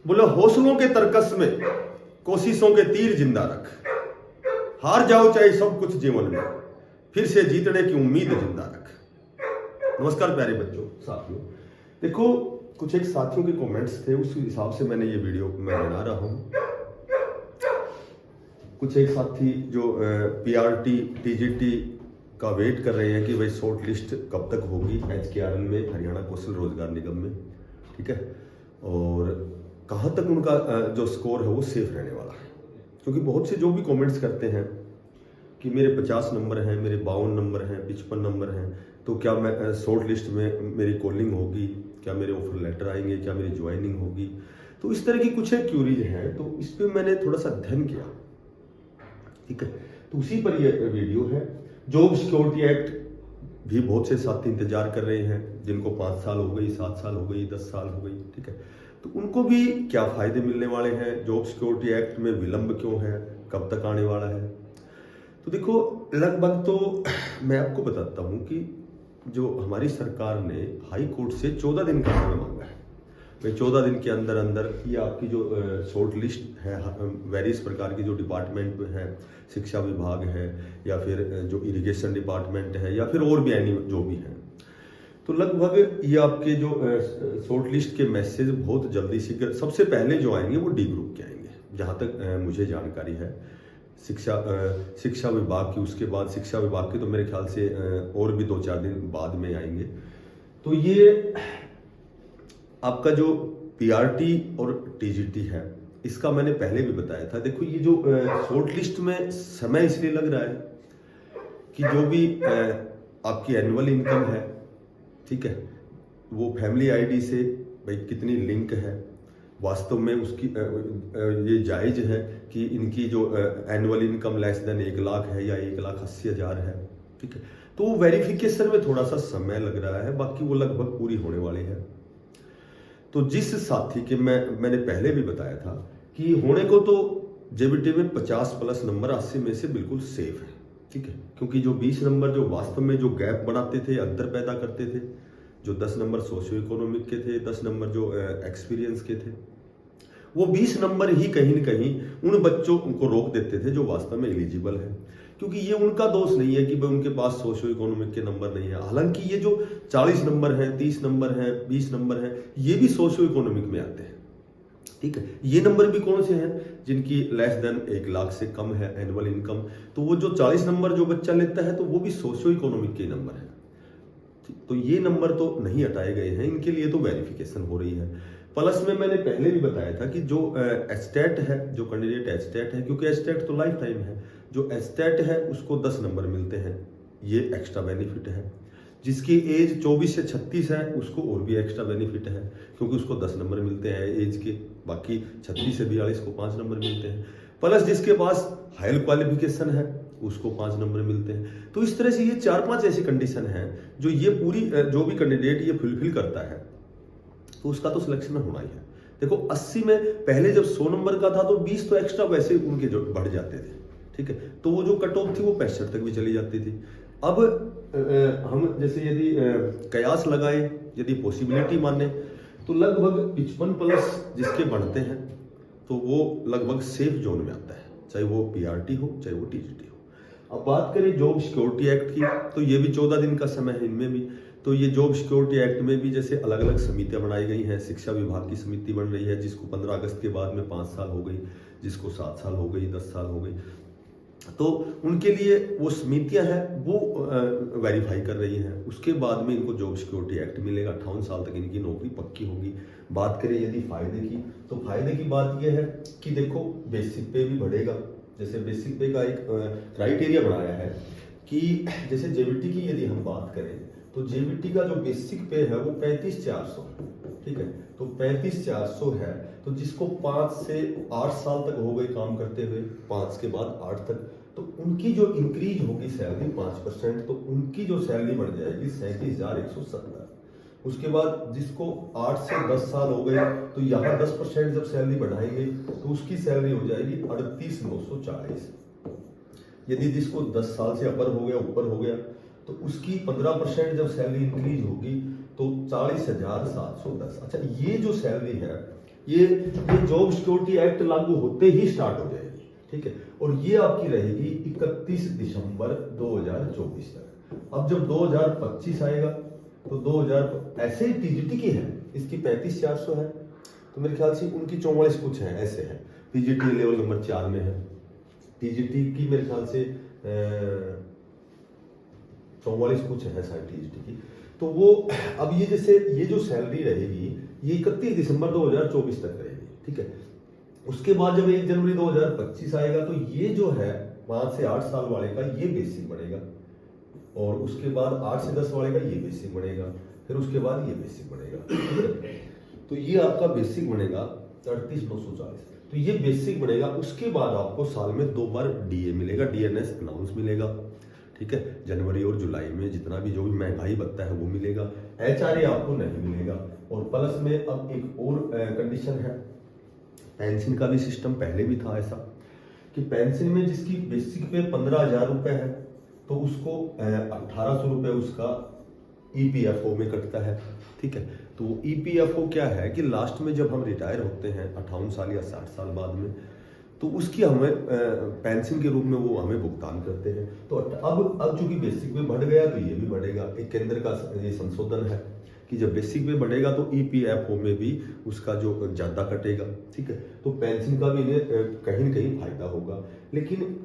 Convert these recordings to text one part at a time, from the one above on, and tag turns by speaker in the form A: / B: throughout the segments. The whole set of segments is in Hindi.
A: बोले हौसलों के तरकस में कोशिशों के तीर जिंदा रख, हार जाओ चाहे सब कुछ जीवन में, फिर से जीतने की उम्मीद जिंदा रख। नमस्कार प्यारे बच्चों साथियों, देखो कुछ एक साथियों के कमेंट्स थे, उस हिसाब से मैंने ये वीडियो मैं बना रहा हूँ। कुछ एक साथी जो पीआरटी टीजीटी का वेट कर रहे हैं कि भाई शॉर्ट लिस्ट कब तक होगी HKRN में, हरियाणा कौशल रोजगार निगम में, ठीक है, और कहाँ तक उनका जो स्कोर है वो सेफ रहने वाला है। क्योंकि बहुत से जो भी कमेंट्स करते हैं कि मेरे 50 नंबर हैं, मेरे 52 नंबर हैं, 55 नंबर हैं, तो क्या मैं शॉर्ट लिस्ट में मेरी कॉलिंग होगी, क्या मेरे ऑफर लेटर आएंगे, क्या मेरी ज्वाइनिंग होगी, तो इस तरह की कुछ एक क्यूरीज हैं। तो इस पर मैंने थोड़ा सा अध्ययन किया, ठीक है, तो उसी पर यह वीडियो है। जॉब सिक्योरिटी एक्ट भी बहुत से साथी इंतजार कर रहे हैं, जिनको 5 साल हो गई, 7 साल हो गई, 10 साल हो गई, ठीक है, तो उनको भी क्या फायदे मिलने वाले हैं, जॉब सिक्योरिटी एक्ट में विलंब क्यों है, कब तक आने वाला है। तो देखो लगभग तो मैं आपको बताता हूं कि जो हमारी सरकार ने हाई कोर्ट से 14 दिन का समय मांगा है। भाई 14 दिन के अंदर अंदर ये आपकी जो शॉर्ट लिस्ट है, वेरियस प्रकार की जो डिपार्टमेंट में है, शिक्षा विभाग है या फिर जो इरिगेशन डिपार्टमेंट है या फिर और भी एनी जो भी है, तो लगभग ये आपके जो शॉर्ट लिस्ट के मैसेज बहुत जल्दी शीघ्र सबसे पहले जो आएंगे वो डी ग्रुप के आएंगे, जहाँ तक मुझे जानकारी है। शिक्षा विभाग की, उसके बाद शिक्षा विभाग के तो मेरे ख्याल से और भी 2-4 दिन बाद में आएंगे। तो ये आपका जो पीआरटी और टीजीटी है, इसका मैंने पहले भी बताया था। देखो ये जो शॉर्ट लिस्ट में समय इसलिए लग रहा है कि जो भी आपकी एनुअल इनकम है, ठीक है, वो फैमिली आईडी से भाई कितनी लिंक है, वास्तव में उसकी ये जायज है कि इनकी जो annual income less than 1 lakh है या 1,80,000 है, ठीक है, तो वो वेरिफिकेशन में थोड़ा सा समय लग रहा है, बाकी वो लगभग पूरी होने वाली है। तो जिस साथी के मैंने पहले भी बताया था कि होने को तो जेबीटी में 50+ नंबर 80 में से बिल्कुल सेफ है, ठीक है, क्योंकि जो 20 नंबर जो वास्तव में जो गैप बढ़ाते थे, अंतर पैदा करते थे, जो 10 नंबर सोशियो इकोनॉमिक के थे, 10 नंबर जो एक्सपीरियंस के थे, वो 20 नंबर ही कहीं न कहीं उन बच्चों को रोक देते थे जो वास्तव में एलिजिबल है। क्योंकि ये उनका दोष नहीं है कि भाई उनके पास सोशियो इकोनॉमिक के नंबर नहीं है, हालांकि ये जो 40 नंबर हैं, 30 नंबर हैं, 20 नंबर हैं, ये भी सोशियो इकोनॉमिक में आते हैं, ठीक है। ये नंबर भी कौन से हैं, जिनकी लेस देन 1 लाख से कम है एनुअल इनकम, तो वो जो 40 नंबर जो बच्चा लेता है तो वो भी सोशियो इकोनॉमिक के नंबर है। तो ये नंबर तो नहीं हटाए गए हैं, इनके लिए तो वेरिफिकेशन हो रही है। प्लस में मैंने पहले भी बताया था कि जो एस्टेट है, जो कैंडिडेट एस्टेट है, क्योंकि एस्टेट तो लाइफ टाइम है, जो एस्टेट है उसको 10 नंबर मिलते हैं, ये एक्स्ट्रा बेनिफिट है। जिसकी एज 24 से 36 है उसको और भी एक्स्ट्रा बेनिफिट है, क्योंकि उसको 10 नंबर मिलते हैं एज के, बाकी 36 से 42 को 5 नंबर मिलते हैं। प्लस जिसके पास हायर क्वालिफिकेशन है उसको 5 नंबर मिलते हैं। तो इस तरह से ये 4-5 ऐसी कंडीशन है जो ये पूरी जो भी कैंडिडेट ये फुलफिल करता है तो उसका तो सिलेक्शन होना ही है। देखो 80 में पहले जब 100 नंबर का था तो 20 तो एक्स्ट्रा वैसे उनके जो बढ़ जाते थे, ठीक है, तो वो जो कट ऑफ थी वो 65 तक भी चली जाती थी। अब हम जैसे यदि कयास लगाए, यदि पॉसिबिलिटी माने, तो लगभग 55+ जिसके बढ़ते हैं तो वो लगभग सेफ जोन में आता है, चाहे वो पीआरटी हो चाहे वो टीजीटी हो। अब बात करें जॉब सिक्योरिटी एक्ट की, तो ये भी 14 दिन का समय है इनमें भी। तो ये जॉब सिक्योरिटी एक्ट में भी जैसे अलग अलग समितियां बनाई गई हैं। शिक्षा विभाग की समिति बन रही है, जिसको 15 अगस्त के बाद में 5 साल हो गई, जिसको 7 साल हो गई, 10 साल हो गई, तो उनके लिए वो समितियां हैं वो वेरीफाई कर रही हैं। उसके बाद में इनको जॉब सिक्योरिटी एक्ट मिलेगा, 58 साल तक इनकी नौकरी पक्की होगी। बात करें यदि फायदे की, तो फायदे की बात यह है कि देखो बेसिक पे भी बढ़ेगा। जैसे बेसिक पे का एक क्राइटेरिया बनाया है कि जैसे जेबीटी की यदि हम बात करें तो जेबीटी का जो बेसिक पे है वो 35,400, ठीक है, तो 35,400 है। तो जिसको 5 से 8 साल तक हो गए काम करते हुए, 5 के बाद 8 तक, तो उनकी जो इंक्रीज होगी सैलरी 5%, तो उनकी जो सैलरी बढ़ जाएगी 37,170। उसके बाद जिसको 8 से 10 साल हो गए तो यहाँ 10% जब सैलरी बढ़ाएंगे तो उसकी सैलरी हो जाएगी 38,940। यदि जिसको 10 साल से ऊपर हो गया तो उसकी 15% जब सैलरी इंक्रीज होगी तो 40,710। अच्छा, ये जो सैलरी है ये जॉब सिक्योरिटी एक्ट लागू होते ही स्टार्ट हो जाएगी, ठीक है। और ये आपकी रहेगी 31 दिसंबर 2024 तक। अब जब 2025 आएगा तो 2000 ऐसे ही टीजीटी की है, इसकी 35,400 है, तो मेरे ख्याल से उनकी 44 कुछ है, ऐसे है। पीजीटी लेवल नंबर 4 में है, टीजीटी की मेरे ख्याल से 44 कुछ है शायद टीजीटी की। तो वो अब ये जैसे ये जो सैलरी रहेगी ये 31 दिसंबर 2024 तक रहेगी, ठीक है। उसके बाद जब 1 जनवरी 2025 आएगा तो ये जो है 5 से 8 साल वाले का ये बेसिक बढ़ेगा, और उसके बाद 8 से 10 वाले का ये बेसिक बढ़ेगा, फिर उसके बाद ये बेसिक बढ़ेगा। तो ये आपका बेसिक बनेगा 38,940। तो ये बेसिक बनेगा। उसके बाद आपको साल में 2 बार डीए मिलेगा, डीएनएस अनाउंस मिलेगा, ठीक है। जनवरी और जुलाई में जितना भी जो भी महंगाई भत्ता है वो मिलेगा। एचआरए आपको नहीं मिलेगा। और प्लस में अब एक और कंडीशन है, पेंशन का भी सिस्टम पहले भी था ऐसा कि पेंशन में जिसकी बेसिक पे 15,000 रुपए है तो उसको 1,800 रुपए उसका ईपीएफओ में कटता है, ठीक है। तो ईपीएफओ क्या है कि लास्ट में जब हम रिटायर होते हैं 58 साल या 60 साल बाद में, तो उसकी हमें पेंशन के रूप में वो हमें भुगतान करते हैं। तो अब चूंकि बेसिक पे बढ़ गया तो ये भी बढ़ेगा। एक केंद्र का ये संशोधन है कि जब बेसिक पे बढ़ेगा तो ईपीएफओ में भी उसका जो ज्यादा कटेगा, ठीक है। तो पेंशन का भी इन्हें कहीं न कहीं फायदा होगा। लेकिन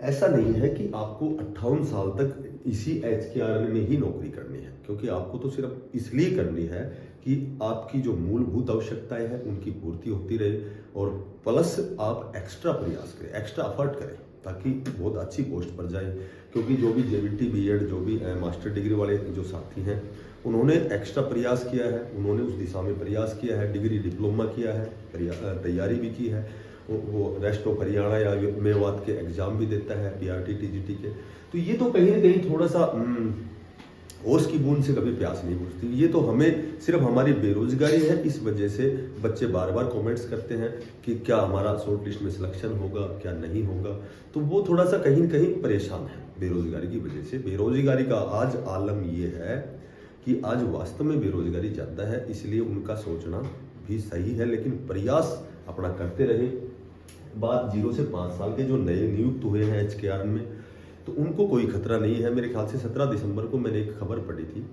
A: ऐसा नहीं है कि आपको 58 साल तक इसी एचकेआरएन में ही नौकरी करनी है, क्योंकि आपको तो सिर्फ इसलिए करनी है कि आपकी जो मूलभूत आवश्यकताएं हैं उनकी पूर्ति होती रहे, और प्लस आप एक्स्ट्रा प्रयास करें, एक्स्ट्रा एफर्ट करें ताकि बहुत अच्छी पोस्ट पर जाए। क्योंकि जो भी जेबीटी बीएड जो भी मास्टर डिग्री वाले जो साथी हैं उन्होंने एक्स्ट्रा प्रयास किया है, उन्होंने उस दिशा में प्रयास किया है, डिग्री डिप्लोमा किया है, तैयारी भी की है, वो रेस्ट ऑफ हरियाणा या मेवात के एग्जाम भी देता है, पीआरटी टीजीटी के। तो ये तो कहीं ना कहीं थोड़ा सा ओस की बूंद से कभी प्यास नहीं बुझती। ये तो हमें सिर्फ हमारी बेरोजगारी है, इस वजह से बच्चे बार बार कमेंट्स करते हैं कि क्या हमारा शॉर्ट लिस्ट में सिलेक्शन होगा, क्या नहीं होगा। तो वो थोड़ा सा कहीं न कहीं परेशान है बेरोजगारी की वजह से। बेरोजगारी का आज आलम ये है कि आज वास्तव में बेरोजगारी ज़्यादा है, इसलिए उनका सोचना भी सही है, लेकिन प्रयास अपना करते रहे। बात 0 से 5 साल के जो नए नियुक्त हुए हैं एचकेआरएन में, तो उनको कोई खतरा नहीं है। मेरे ख्याल से 17 दिसंबर को मैंने एक खबर पढ़ी थी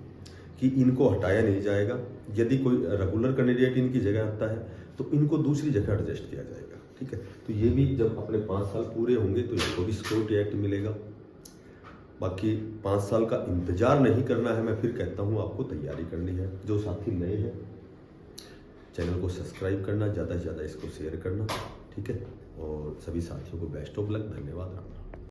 A: कि इनको हटाया नहीं जाएगा। यदि कोई रेगुलर कैंडिडेट इनकी जगह आता है तो इनको दूसरी जगह एडजस्ट किया जाएगा, ठीक है। तो ये भी जब अपने 5 साल पूरे होंगे तो इनको भी सिक्योरिटी एक्ट मिलेगा। बाकी 5 साल का इंतजार नहीं करना है, मैं फिर कहता हूँ आपको तैयारी करनी है। जो साथी नए हैं चैनल को सब्सक्राइब करना, ज़्यादा से ज़्यादा इसको शेयर करना, ठीक है। और सभी साथियों को बेस्ट ऑफ लक, धन्यवाद। राम।